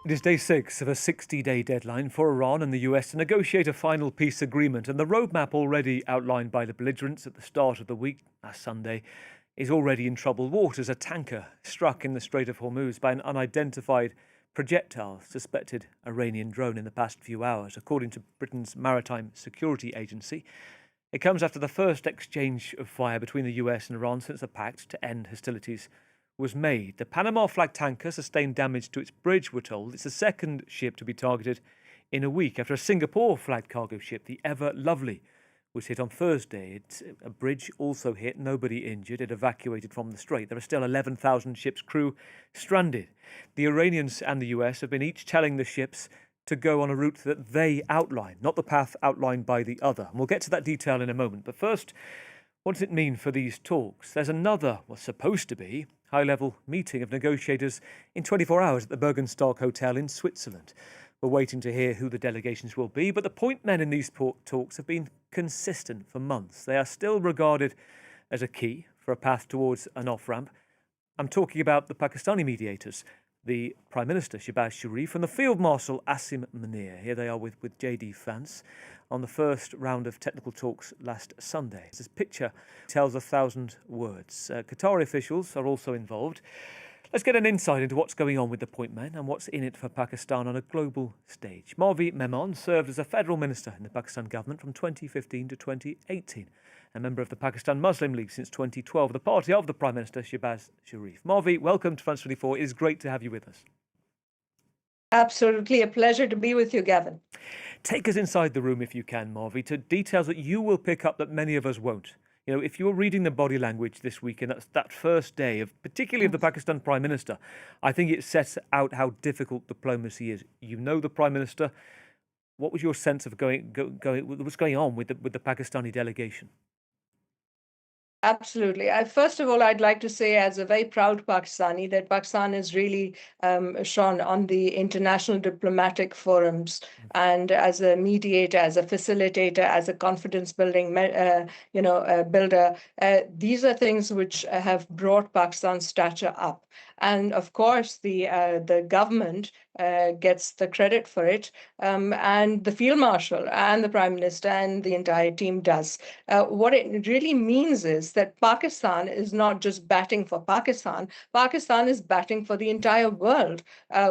It is day 6 of a 60-day deadline for Iran and the US to negotiate a final peace agreement, and the roadmap already outlined by the belligerents at the start of the week, last Sunday, is already in troubled waters. A tanker struck in the Strait of Hormuz by an unidentified projectile, suspected Iranian drone, in the past few hours, according to Britain's Maritime Security Agency. It comes after the first exchange of fire between the US and Iran since the pact to end hostilities was made. The Panama flag tanker sustained damage to its bridge, we're told. It's the second ship to be targeted in a week after a Singapore flagged cargo ship, the Ever Lovely, was hit on Thursday. A bridge also hit, nobody injured. It evacuated from the strait. There are still 11,000 ships' crew stranded. The Iranians and the US have been each telling the ships to go on a route that they outline, not the path outlined by the other. And we'll get to that detail in a moment. But first, what does it mean for these talks? There's another, what's supposed to be, high-level meeting of negotiators in 24 hours at the Bergenstock Hotel in Switzerland. We're waiting to hear who the delegations will be, but the point men in these talks have been consistent for months. They are still regarded as a key for a path towards an off-ramp. I'm talking about the Pakistani mediators, the Prime Minister Shehbaz Sharif and the Field Marshal Asim Munir. Here they are with JD Vance on the first round of technical talks last Sunday. This picture tells 1,000 words. Qatari officials are also involved. Let's get an insight into what's going on with the point men and what's in it for Pakistan on a global stage. Marvi Memon served as a federal minister in the Pakistan government from 2015 to 2018, a member of the Pakistan Muslim League since 2012, the party of the Prime Minister Shehbaz Sharif. Marvi, welcome to France 24. It is great to have you with us. Absolutely a pleasure to be with you, Gavin. Take us inside the room, if you can, Marvi, to details that you will pick up that many of us won't. You know, if you were reading the body language this week, and that's that first day of, particularly of the Pakistan Prime Minister, I think it sets out how difficult diplomacy is. You know the Prime Minister. What was your sense of what's going on with the Pakistani delegation? Absolutely. First of all, I'd like to say, as a very proud Pakistani, that Pakistan has really shone on the international diplomatic forums, and as a mediator, as a facilitator, as a confidence building, builder. These are things which have brought Pakistan's stature up. And of course, the government gets the credit for it, and the Field Marshal and the Prime Minister and the entire team does. What it really means is that Pakistan is not just batting for Pakistan. Pakistan is batting for the entire world.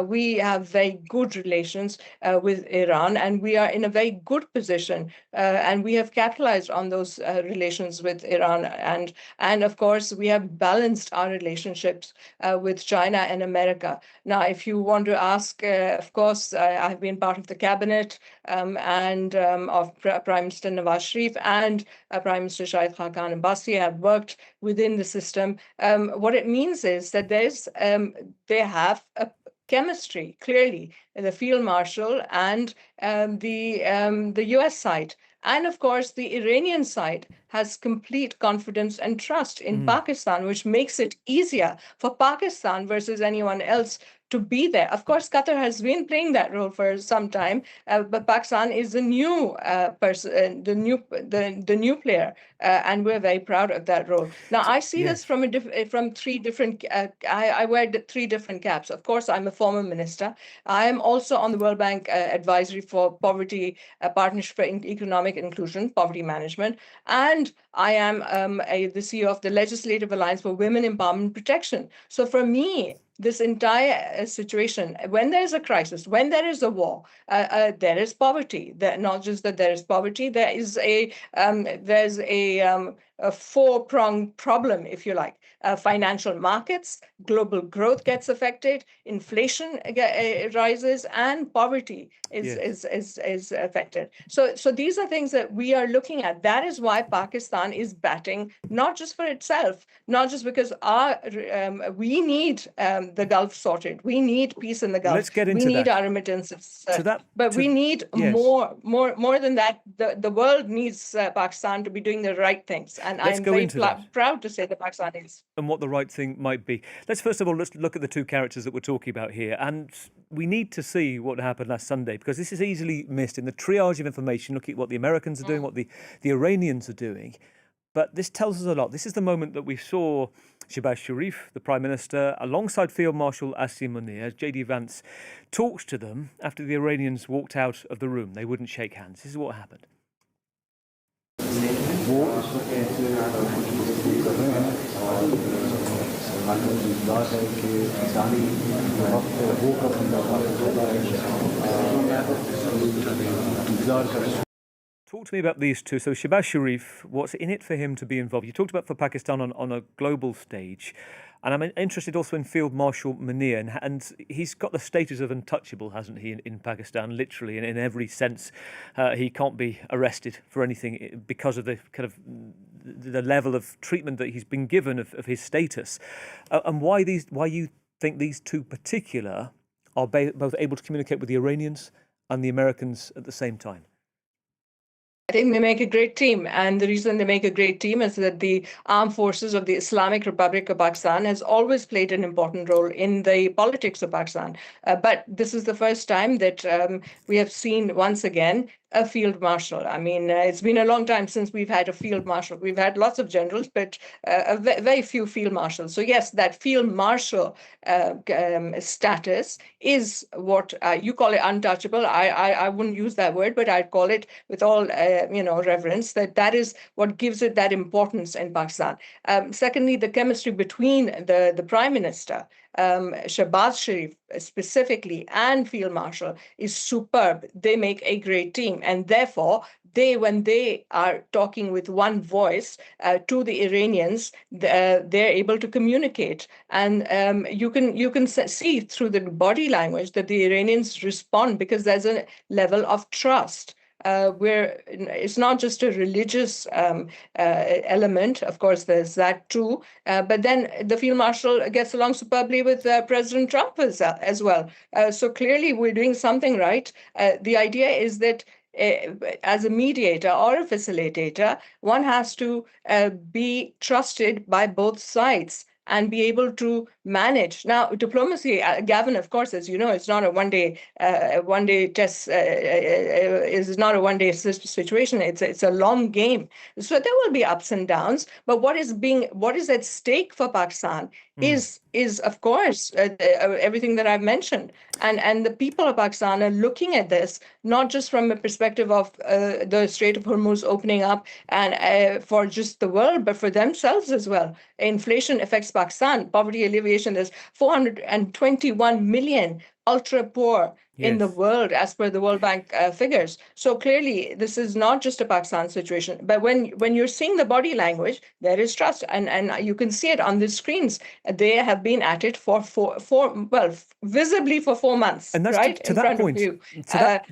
We have very good relations with Iran, and we are in a very good position, and we have capitalized on those relations with Iran. And of course, we have balanced our relationships with China and America. Now, if you want to ask, of course, I've been part of the cabinet and of Prime Minister Nawaz Sharif and Prime Minister Shahid Khaqan Abbasi have worked within the system. What it means is that they have a chemistry, clearly, the Field Marshal and the US side. And of course, the Iranian side has complete confidence and trust in Pakistan, which makes it easier for Pakistan versus anyone else to be there. Of course, Qatar has been playing that role for some time, but Pakistan is the new person, the new player, and we're very proud of that role. Now, I see this from three different. I wear three different caps. Of course, I'm a former minister. I am also on the World Bank Advisory for Poverty Partnership for Economic Inclusion, Poverty Management, and I am the CEO of the Legislative Alliance for Women Empowerment Protection. So for me, this entire situation, when there's a crisis, when there is a war, there is poverty. Not just that there is poverty, there's a four-pronged problem, if you like. Financial markets, global growth gets affected, inflation rises, and poverty is affected. So these are things that we are looking at. That is why Pakistan is batting, not just for itself, not just because we need the Gulf sorted. We need peace in the Gulf. Let's get into we need our remittances. We need yes. more than that. The world needs Pakistan to be doing the right things. And I'm very proud to say that Pakistan is. And what the right thing might be. Let's look at the two characters that we're talking about here. And we need to see what happened last Sunday, because this is easily missed in the triage of information, looking at what the Americans are doing, what the Iranians are doing. But this tells us a lot. This is the moment that we saw Shehbaz Sharif, the Prime Minister, alongside Field Marshal Asim Munir, as J.D. Vance talks to them after the Iranians walked out of the room. They wouldn't shake hands. This is what happened. Talk to me about these two. So Shehbaz Sharif, what's in it for him to be involved? You talked about for Pakistan on a global stage. And I'm interested also in Field Marshal Munir, and he's got the status of untouchable, hasn't he, in Pakistan, literally, and in every sense. He can't be arrested for anything because of the kind of the level of treatment that he's been given of his status. And why you think these two particular are both able to communicate with the Iranians and the Americans at the same time? I think they make a great team. And the reason they make a great team is that the armed forces of the Islamic Republic of Pakistan has always played an important role in the politics of Pakistan. But this is the first time that we have seen, once again, a field marshal. I mean, it's been a long time since we've had a field marshal. We've had lots of generals, but very few field marshals. So yes, that field marshal status is what you call it untouchable. I wouldn't use that word, but I'd call it with all reverence that is what gives it that importance in Pakistan. Secondly, the chemistry between the Prime Minister, Shehbaz Sharif specifically, and Field Marshal is superb. They make a great team, and therefore when they are talking with one voice to the Iranians, they're able to communicate, and you can see through the body language that the Iranians respond because there's a level of trust. Where it's not just a religious element. Of course, there's that too. But then the field marshal gets along superbly with President Trump as well. So clearly, we're doing something right. The idea is that as a mediator or a facilitator, one has to be trusted by both sides and be able to manage. Now, diplomacy, Gavin, of course, as you know, it's not a one-day test. Is not a one-day situation. It's a long game. So there will be ups and downs. But what is at stake for Pakistan is of course everything that I've mentioned, and the people of Pakistan are looking at this not just from a perspective of the Strait of Hormuz opening up and for just the world, but for themselves as well. Inflation affects Pakistan. Poverty alleviation, there's 421 million ultra poor in the world as per the World Bank figures. So clearly, this is not just a Pakistan situation. But when you're seeing the body language, there is trust, and you can see it on the screens. They have been at it for visibly for 4 months, and that's right to in that front point. of you. But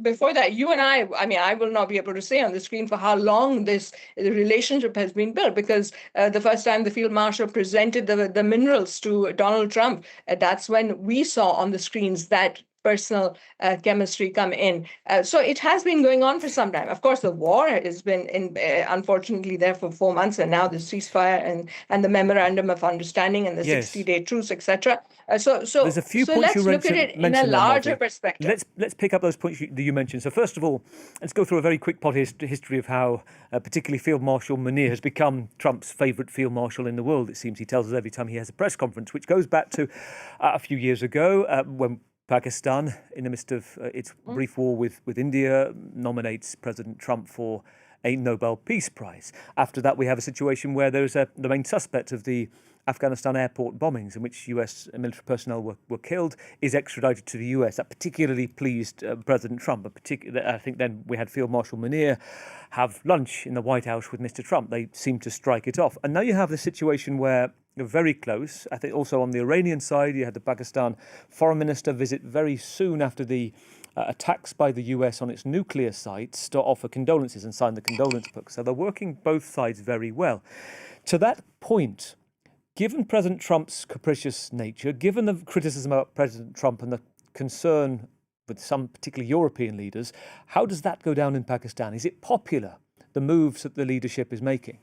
before that, you and I mean, I will not be able to say on the screen for how long this relationship has been built, because the first time the field marshal presented the minerals to Donald Trump, that's when we saw on the screens that personal chemistry come in. So it has been going on for some time. Of course, the war has been unfortunately there for 4 months, and now the ceasefire and the memorandum of understanding and the 60-day truce, etc. So there's a few points let's you look at it in a larger perspective. Let's pick up those points that you mentioned. So first of all, let's go through a very quick history of how particularly Field Marshal Munir has become Trump's favourite field marshal in the world. It seems he tells us every time he has a press conference, which goes back to a few years ago when Pakistan, in the midst of its brief war with India, nominates President Trump for a Nobel Peace Prize. After that, we have a situation where there's the main suspect of the Afghanistan airport bombings in which US military personnel were killed is extradited to the US. That particularly pleased President Trump. I think then we had Field Marshal Munir have lunch in the White House with Mr. Trump. They seemed to strike it off. And now you have the situation where you're very close. I think also on the Iranian side, you had the Pakistan foreign minister visit very soon after the attacks by the US on its nuclear sites to offer condolences and sign the condolence book. So they're working both sides very well. To that point, given President Trump's capricious nature, given the criticism about President Trump and the concern with some particularly European leaders, how does that go down in Pakistan? Is it popular, the moves that the leadership is making?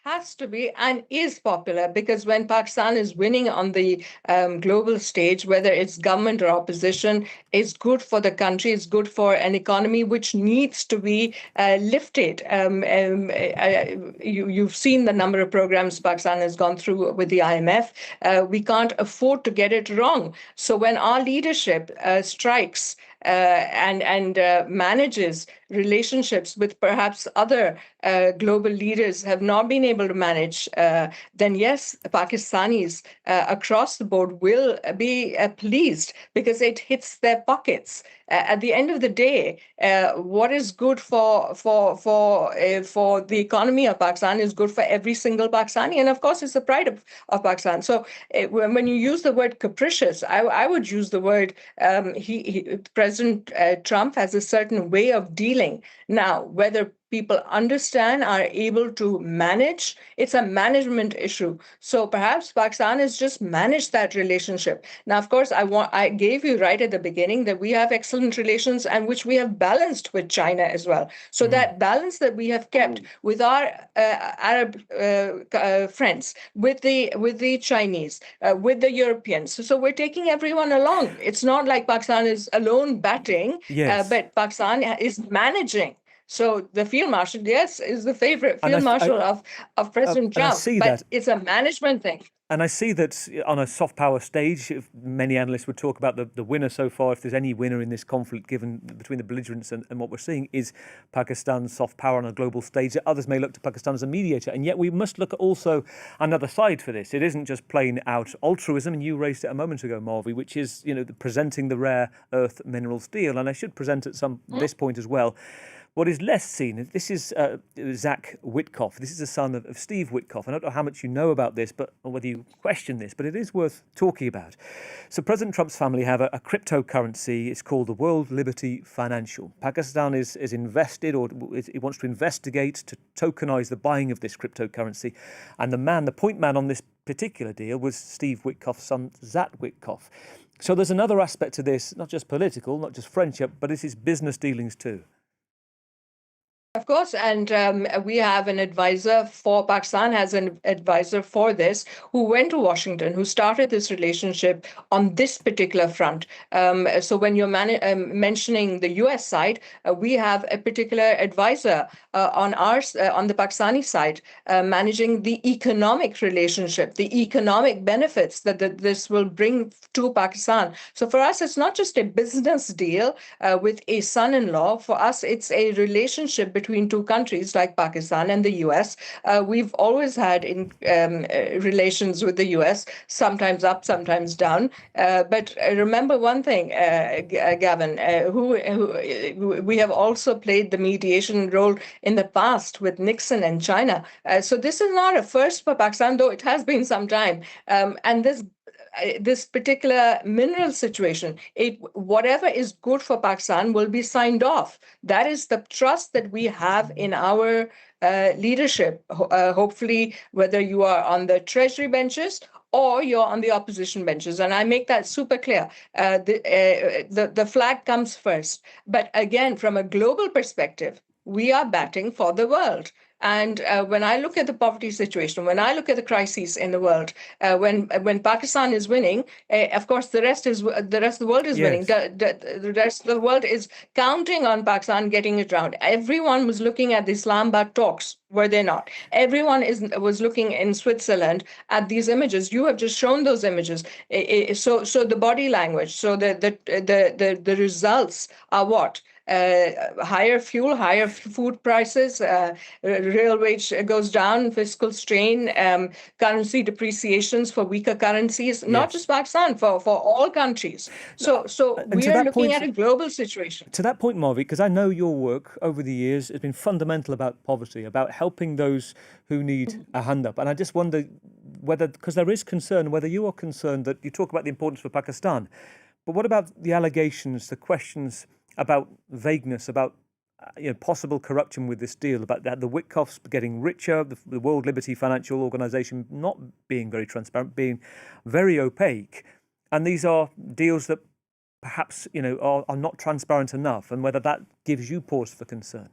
Has to be and is popular, because when Pakistan is winning on the global stage, whether it's government or opposition, it's good for the country, it's good for an economy which needs to be lifted. You've seen the number of programs Pakistan has gone through with the IMF. We can't afford to get it wrong. So when our leadership strikes and manages relationships with perhaps other global leaders have not been able to manage, then yes, Pakistanis across the board will be pleased, because it hits their pockets. At the end of the day, what is good for the economy of Pakistan is good for every single Pakistani, and of course, it's the pride of Pakistan. So when you use the word capricious, I would use the word President Trump has a certain way of dealing. Now, whether people understand, are able to manage, it's a management issue. So perhaps Pakistan has just managed that relationship. Now, of course, I gave you right at the beginning that we have excellent relations, and which we have balanced with China as well. So that balance that we have kept with our Arab friends, with the Chinese, with the Europeans. So we're taking everyone along. It's not like Pakistan is alone batting, Yes. but Pakistan is managing. So the field marshal, yes, is the favorite And field marshal of President and I Trump, see but that. it's a management thing. And I see that on a soft power stage, many analysts would talk about the winner so far, if there's any winner in this conflict given between the belligerents, and what we're seeing is Pakistan's soft power on a global stage. Others may look to Pakistan as a mediator, and yet we must look at also another side for this. It isn't just plain out altruism, and you raised it a moment ago, Marvi, which is presenting the rare earth mineral steel. And I should present at this point as well what is less seen. This is Zach Witkoff. This is the son of Steve Witkoff. I don't know how much you know about this, or whether you question this, but it is worth talking about. So President Trump's family have a cryptocurrency. It's called the World Liberty Financial. Pakistan is invested, or it wants to investigate to tokenize the buying of this cryptocurrency. And the point man on this particular deal was Steve Witkoff's son, Zach Witkoff. So there's another aspect to this, not just political, not just friendship, but it is business dealings too. Of course, and we have an advisor for Pakistan, has an advisor for this, who went to Washington, who started this relationship on this particular front. So when you're mentioning the U.S. side, we have a particular advisor on the Pakistani side, managing the economic relationship, the economic benefits that this will bring to Pakistan. So for us, it's not just a business deal with a son-in-law. For us, it's a relationship between two countries like Pakistan and the US. We've always had relations with the US, sometimes up, sometimes down. But remember one thing, Gavin, we have also played the mediation role in the past with Nixon and China. So this is not a first for Pakistan, though it has been some time. And this particular mineral situation, whatever is good for Pakistan will be signed off. That is the trust that we have in our leadership. Hopefully, whether you are on the Treasury benches or you're on the opposition benches. And I make that super clear. The flag comes first. But again, from a global perspective, we are batting for the world. And when I look at the poverty situation, when I look at the crises in the world, when Pakistan is winning, of course the rest of the world is winning. The rest of the world is counting on Pakistan getting it round. Everyone was looking at the Islamabad talks, were they not? Everyone was looking in Switzerland at these images. You have just shown those images. So the body language, so the results are what? Higher fuel, higher food prices, real wage goes down, fiscal strain, currency depreciations for weaker currencies, not just Pakistan, for all countries. So we are looking at a global situation. To that point, Marvi, because I know your work over the years has been fundamental about poverty, about helping those who need a hand up. And I just wonder whether, because there is concern, whether you are concerned that you talk about the importance for Pakistan, but what about the allegations, the questions about vagueness, about possible corruption with this deal, about the Witkoffs getting richer, the World Liberty Financial Organization not being very transparent, being very opaque, and these are deals that perhaps are not transparent enough, and whether that gives you pause for concern?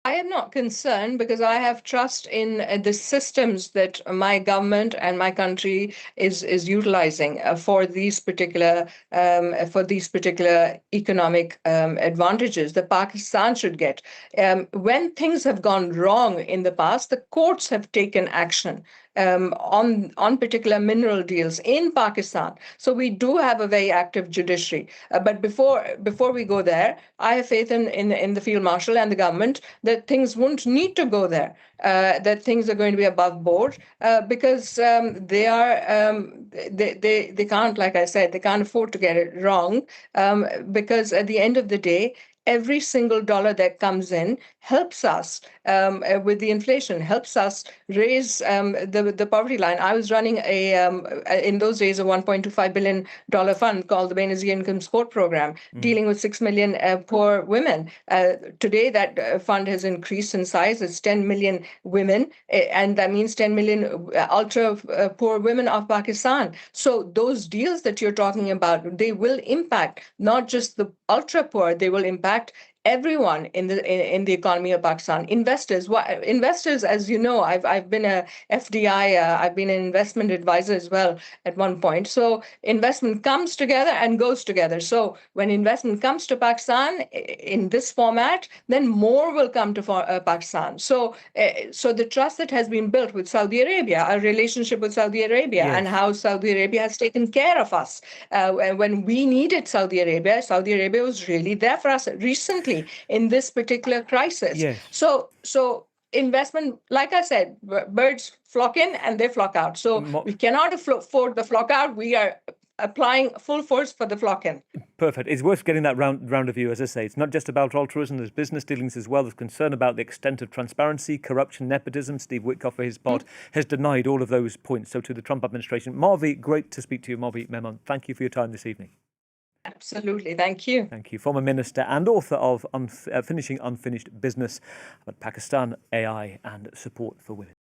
I am not concerned because I have trust in the systems that my government and my country is utilizing for these particular economic advantages that Pakistan should get. When things have gone wrong in the past, the courts have taken action on particular mineral deals in Pakistan. So we do have a very active judiciary. But before we go there, I have faith in the field marshal and the government that things won't need to go there. That things are going to be above board because they can't, like I said, they can't afford to get it wrong because at the end of the day, every single dollar that comes in helps us with the inflation, helps us raise the poverty line. I was running in those days, a $1.25 billion fund called the Benazir Income Support Program, dealing with 6 million poor women. Today, that fund has increased in size. It's 10 million women, and that means 10 million ultra poor women of Pakistan. So those deals that you're talking about, they will impact not just the ultra poor, they will impact everyone in the economy of Pakistan. Investors, as you know, I've been a FDI, I've been an investment advisor as well at one point. So investment comes together and goes together. So when investment comes to Pakistan in this format, then more will come to Pakistan. So the trust that has been built with Saudi Arabia, our relationship with Saudi Arabia, and how Saudi Arabia has taken care of us when we needed Saudi Arabia was really there for us recently in this particular crisis. Yes. So investment, like I said, birds flock in and they flock out. So we cannot afford the flock out. We are applying full force for the flock in. Perfect. It's worth getting that round of view, as I say. It's not just about altruism, there's business dealings as well. There's concern about the extent of transparency, corruption, nepotism. Steve Witkoff, for his part, has denied all of those points. So to the Trump administration, Marvi, great to speak to you, Marvi Memon. Thank you for your time this evening. Absolutely. Thank you. Thank you. Former Minister and author of Finishing Unfinished Business about Pakistan, AI and support for women.